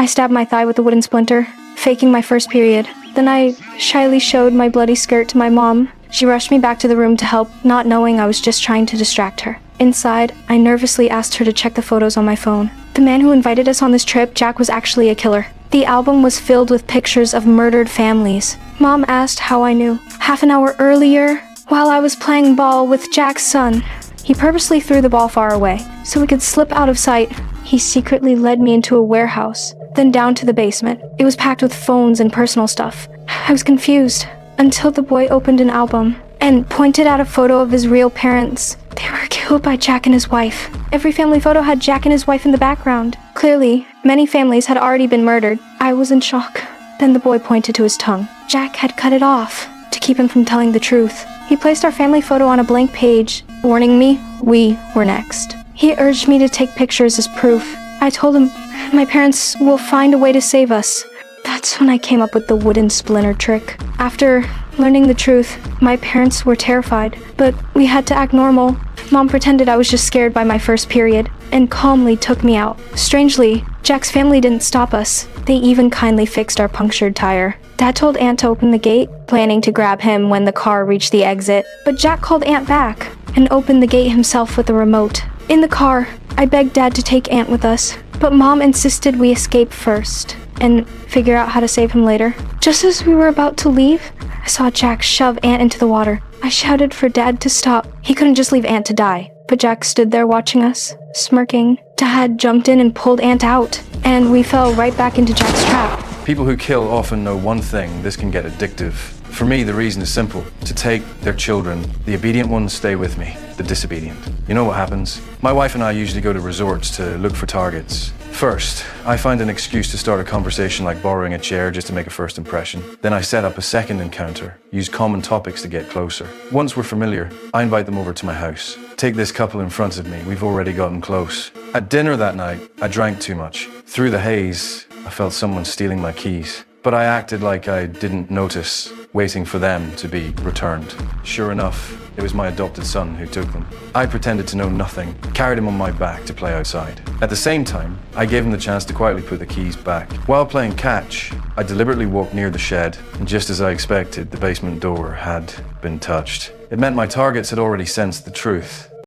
I stabbed my thigh with a wooden splinter, faking my first period. Then I shyly showed my bloody skirt to my mom. She rushed me back to the room to help, not knowing I was just trying to distract her. Inside, I nervously asked her to check the photos on my phone. The man who invited us on this trip, Jack, was actually a killer. The album was filled with pictures of murdered families. Mom asked how I knew. Half an hour earlier, while I was playing ball with Jack's son, he purposely threw the ball far away, so we could slip out of sight. He secretly led me into a warehouse, then down to the basement. It was packed with phones and personal stuff. I was confused, until the boy opened an album and pointed out a photo of his real parents. They were killed by Jack and his wife. Every family photo had Jack and his wife in the background. Clearly, many families had already been murdered. I was in shock. Then the boy pointed to his tongue. Jack had cut it off to keep him from telling the truth. He placed our family photo on a blank page, warning me we were next. He urged me to take pictures as proof. I told him my parents will find a way to save us. That's when I came up with the wooden splinter trick. After learning the truth, my parents were terrified, but we had to act normal. Mom pretended I was just scared by my first period and calmly took me out. Strangely, Jack's family didn't stop us. They even kindly fixed our punctured tire. Dad told Aunt to open the gate, planning to grab him when the car reached the exit, but Jack called Aunt back and opened the gate himself with a remote. In the car, I begged Dad to take Aunt with us, but Mom insisted we escape first and figure out how to save him later. Just as we were about to leave, I saw Jack shove Aunt into the water. I shouted for Dad to stop. He couldn't just leave Aunt to die. But Jack stood there watching us, smirking. Dad jumped in and pulled Aunt out, and we fell right back into Jack's trap. People who kill often know one thing: this can get addictive. For me, the reason is simple: to take their children. The obedient ones stay with me, the disobedient. You know what happens? My wife and I usually go to resorts to look for targets. First, I find an excuse to start a conversation, like borrowing a chair just to make a first impression. Then I set up a second encounter, use common topics to get closer. Once we're familiar, I invite them over to my house. Take this couple in front of me, we've already gotten close. At dinner that night, I drank too much. Through the haze, I felt someone stealing my keys. But I acted like I didn't notice, waiting for them to be returned. Sure enough, it was my adopted son who took them. I pretended to know nothing, carried him on my back to play outside. At the same time, I gave him the chance to quietly put the keys back. While playing catch, I deliberately walked near the shed, and just as I expected, the basement door had been touched. It meant my targets had already sensed the truth.